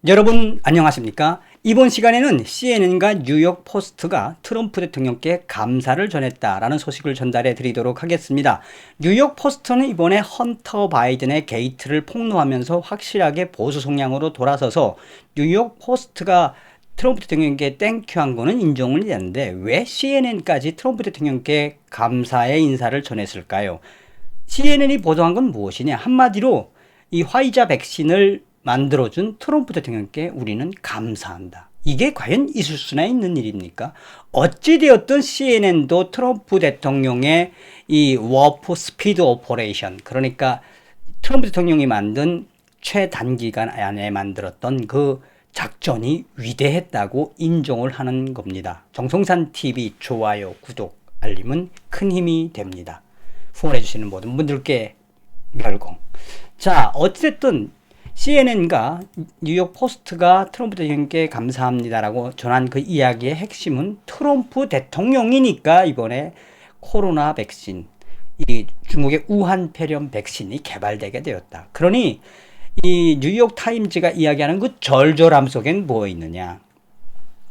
여러분 안녕하십니까? 이번 시간에는 CNN과 뉴욕 포스트가 트럼프 대통령께 감사를 전했다라는 소식을 전달해 드리도록 하겠습니다. 뉴욕 포스트는 이번에 헌터 바이든의 게이트를 폭로하면서 확실하게 보수 성향으로 돌아서서 뉴욕 포스트가 트럼프 대통령께 땡큐한 거는 인정을 했는데 왜 CNN까지 트럼프 대통령께 감사의 인사를 전했을까요? CNN이 보도한 건 무엇이냐? 한마디로 이 화이자 백신을 만들어준 트럼프 대통령께 우리는 감사한다. 이게 과연 있을 수나 있는 일입니까? 어찌되었든 CNN도 트럼프 대통령의 이 워프 스피드 오퍼레이션, 그러니까 트럼프 대통령이 만든 최단기간 안에 만들었던 그 작전이 위대했다고 인정을 하는 겁니다. 정성산 TV 좋아요, 구독, 알림은 큰 힘이 됩니다. 후원해주시는 모든 분들께 멸공. 자, 어쨌든 CNN과 뉴욕 포스트가 트럼프 대통령께 감사합니다라고 전한 그 이야기의 핵심은 트럼프 대통령이니까 이번에 코로나 백신, 이 중국의 우한 폐렴 백신이 개발되게 되었다. 그러니 이 뉴욕 타임즈가 이야기하는 그 절절함 속엔 뭐 있느냐?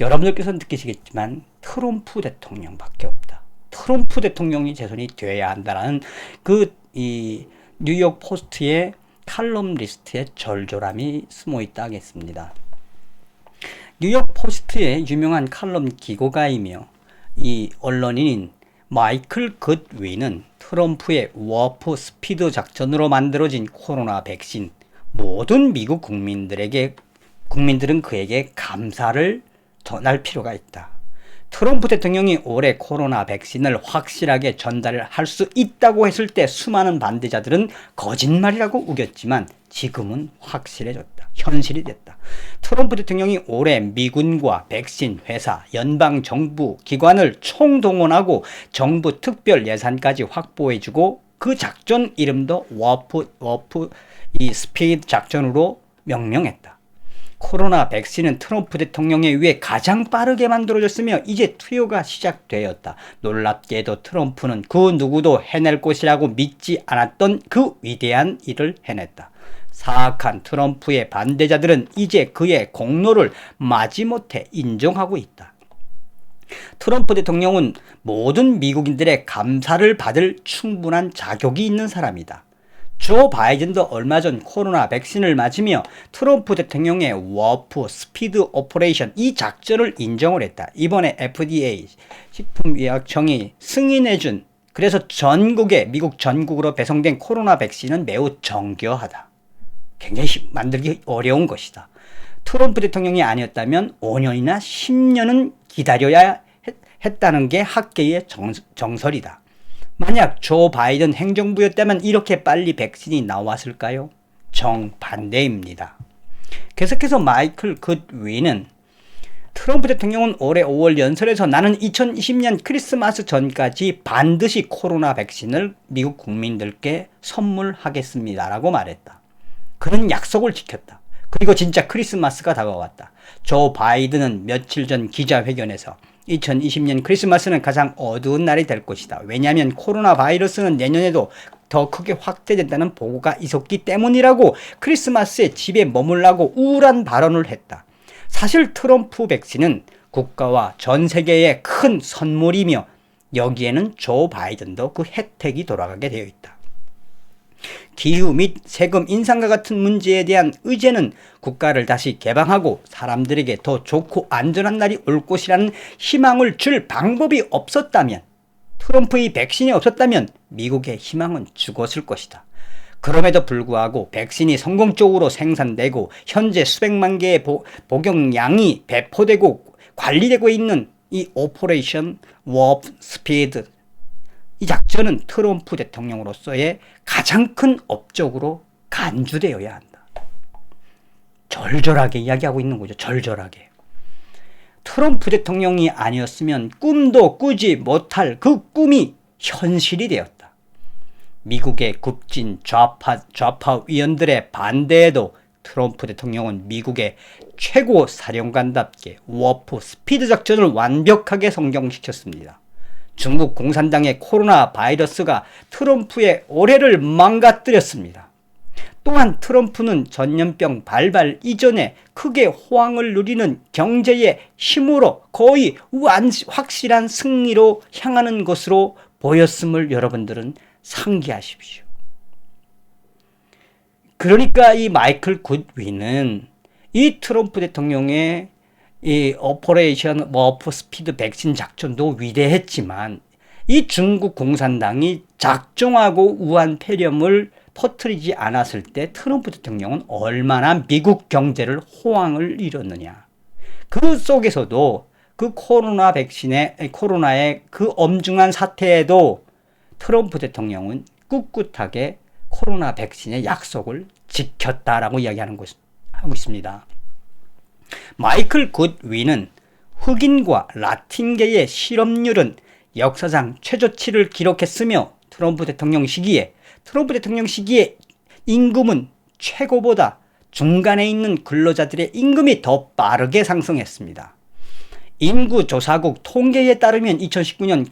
여러분들께서 느끼시겠지만 트럼프 대통령밖에 없다. 트럼프 대통령이 재선이 돼야 한다라는 그 이 뉴욕 포스트의 칼럼 리스트에 절절함이 숨어 있다 하겠습니다. 뉴욕 포스트의 유명한 칼럼 기고가이며 이 언론인인 마이클 굿위는 트럼프의 워프 스피드 작전으로 만들어진 코로나 백신, 모든 미국 국민들은 그에게 감사를 전할 필요가 있다. 트럼프 대통령이 올해 코로나 백신을 확실하게 전달을 할 수 있다고 했을 때 수많은 반대자들은 거짓말이라고 우겼지만 지금은 확실해졌다. 현실이 됐다. 트럼프 대통령이 올해 미군과 백신 회사, 연방정부 기관을 총동원하고 정부 특별 예산까지 확보해주고 그 작전 이름도 워프 스피드 작전으로 명명했다. 코로나 백신은 트럼프 대통령에 의해 가장 빠르게 만들어졌으며 이제 투여가 시작되었다. 놀랍게도 트럼프는 그 누구도 해낼 것이라고 믿지 않았던 그 위대한 일을 해냈다. 사악한 트럼프의 반대자들은 이제 그의 공로를 마지못해 인정하고 있다. 트럼프 대통령은 모든 미국인들의 감사를 받을 충분한 자격이 있는 사람이다. 조 바이든도 얼마 전 코로나 백신을 맞으며 트럼프 대통령의 워프 스피드 오퍼레이션 이 작전을 인정을 했다. 이번에 FDA 식품의약청이 승인해준, 그래서 미국 전국으로 배송된 코로나 백신은 매우 정교하다. 굉장히 만들기 어려운 것이다. 트럼프 대통령이 아니었다면 5년이나 10년은 기다려야 했다는 게 학계의 정설이다. 만약 조 바이든 행정부였다면 이렇게 빨리 백신이 나왔을까요? 정반대입니다. 계속해서 마이클 굿위는 트럼프 대통령은 올해 5월 연설에서 나는 2020년 크리스마스 전까지 반드시 코로나 백신을 미국 국민들께 선물하겠습니다라고 말했다. 그는 약속을 지켰다. 그리고 진짜 크리스마스가 다가왔다. 조 바이든은 며칠 전 기자회견에서 2020년 크리스마스는 가장 어두운 날이 될 것이다. 왜냐하면 코로나 바이러스는 내년에도 더 크게 확대된다는 보고가 있었기 때문이라고 크리스마스에 집에 머물라고 우울한 발언을 했다. 사실 트럼프 백신은 국가와 전 세계의 큰 선물이며 여기에는 조 바이든도 그 혜택이 돌아가게 되어 있다. 기후 및 세금 인상과 같은 문제에 대한 의제는 국가를 다시 개방하고 사람들에게 더 좋고 안전한 날이 올 것이라는 희망을 줄 방법이 없었다면, 트럼프의 백신이 없었다면 미국의 희망은 죽었을 것이다. 그럼에도 불구하고 백신이 성공적으로 생산되고 현재 수백만 개의 복용량이 배포되고 관리되고 있는 이 오퍼레이션 워프 스피드, 이 작전은 트럼프 대통령으로서의 가장 큰 업적으로 간주되어야 한다. 절절하게 이야기하고 있는 거죠. 절절하게. 트럼프 대통령이 아니었으면 꿈도 꾸지 못할 그 꿈이 현실이 되었다. 미국의 굽진 좌파 위원들의 반대에도 트럼프 대통령은 미국의 최고 사령관답게 워프 스피드 작전을 완벽하게 성공시켰습니다. 중국 공산당의 코로나 바이러스가 트럼프의 올해를 망가뜨렸습니다. 또한 트럼프는 전염병 발발 이전에 크게 호황을 누리는 경제의 힘으로 거의 확실한 승리로 향하는 것으로 보였음을 여러분들은 상기하십시오. 그러니까 이 마이클 굿윈은 이 트럼프 대통령의 이 오퍼레이션 워프 스피드 백신 작전도 위대했지만 이 중국 공산당이 작정하고 우한 폐렴을 퍼뜨리지 않았을 때 트럼프 대통령은 얼마나 미국 경제를 호황을 이뤘느냐. 그 속에서도 그 코로나의 그 엄중한 사태에도 트럼프 대통령은 꿋꿋하게 코로나 백신의 약속을 지켰다라고 이야기하고 있습니다. 마이클 굿윈은 흑인과 라틴계의 실업률은 역사상 최저치를 기록했으며 트럼프 대통령 시기에 임금은 최고보다 중간에 있는 근로자들의 임금이 더 빠르게 상승했습니다. 인구조사국 통계에 따르면 2019년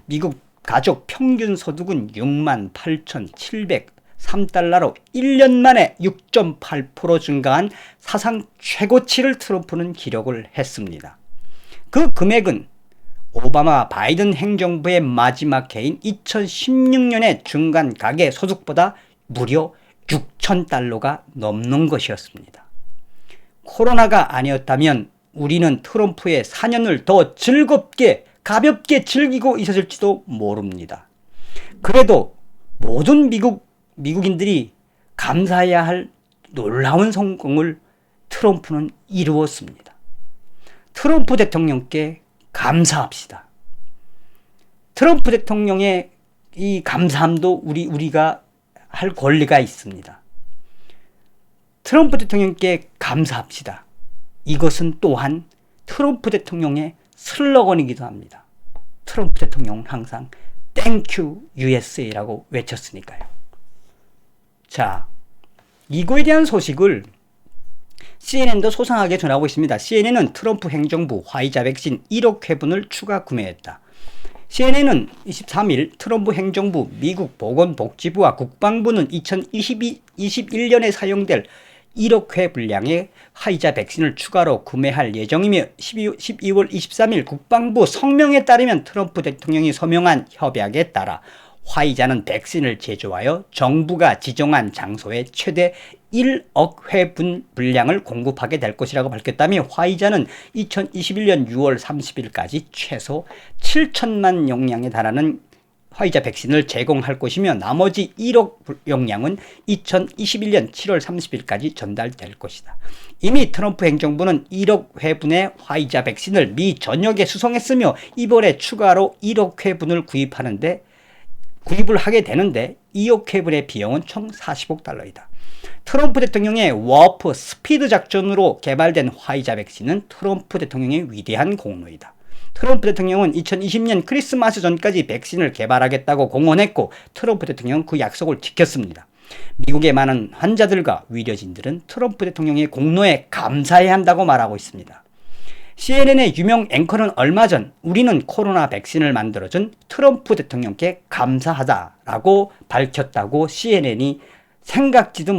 미국 가족 평균 소득은 68,703달러로 1년 만에 6.8% 증가한 사상 최고치를 트럼프는 기록을 했습니다. 그 금액은 오바마 바이든 행정부의 마지막 해인 2016년의 중간 가계 소득보다 무려 6,000달러가 넘는 것이었습니다. 코로나가 아니었다면 우리는 트럼프의 4년을 더 즐겁게 가볍게 즐기고 있었을지도 모릅니다. 그래도 모든 미국인들이 감사해야 할 놀라운 성공을 트럼프는 이루었습니다. 트럼프 대통령께 감사합시다. 트럼프 대통령의 이 감사함도 우리가 할 권리가 있습니다. 트럼프 대통령께 감사합시다. 이것은 또한 트럼프 대통령의 슬로건이기도 합니다. 트럼프 대통령은 항상 Thank you USA라고 외쳤으니까요. 자, 이거에 대한 소식을 CNN도 소상하게 전하고 있습니다. CNN은 트럼프 행정부 화이자 백신 1억 회분을 추가 구매했다. CNN은 23일 트럼프 행정부 미국 보건복지부와 국방부는 2021년에 사용될 1억 회 분량의 화이자 백신을 추가로 구매할 예정이며 12월 23일 국방부 성명에 따르면 트럼프 대통령이 서명한 협약에 따라 화이자는 백신을 제조하여 정부가 지정한 장소에 최대 1억 회 분량을 공급하게 될 것이라고 밝혔다며 화이자는 2021년 6월 30일까지 최소 7천만 용량에 달하는 화이자 백신을 제공할 것이며 나머지 1억 용량은 2021년 7월 30일까지 전달될 것이다. 이미 트럼프 행정부는 1억 회분의 화이자 백신을 미 전역에 수송했으며 이번에 추가로 1억 회분을 구입을 하게 되는데 2억 회분의 비용은 총 40억 달러이다. 트럼프 대통령의 워프 스피드 작전으로 개발된 화이자 백신은 트럼프 대통령의 위대한 공로이다. 트럼프 대통령은 2020년 크리스마스 전까지 백신을 개발하겠다고 공언했고 트럼프 대통령은 그 약속을 지켰습니다. 미국의 많은 환자들과 의료진들은 트럼프 대통령의 공로에 감사해야 한다고 말하고 있습니다. CNN의 유명 앵커는 얼마 전 우리는 코로나 백신을 만들어준 트럼프 대통령께 감사하다라고 밝혔다고 CNN이 생각지도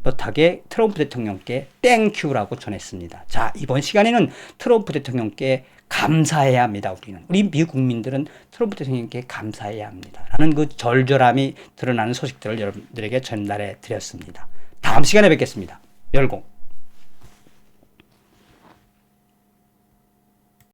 못하게 트럼프 대통령께 땡큐라고 전했습니다. 자, 이번 시간에는 트럼프 대통령께 감사해야 합니다. 우리 미국 국민들은 트럼프 대통령께 감사해야 합니다. 라는 그 절절함이 드러나는 소식들을 여러분들에게 전달해 드렸습니다. 다음 시간에 뵙겠습니다. 열공.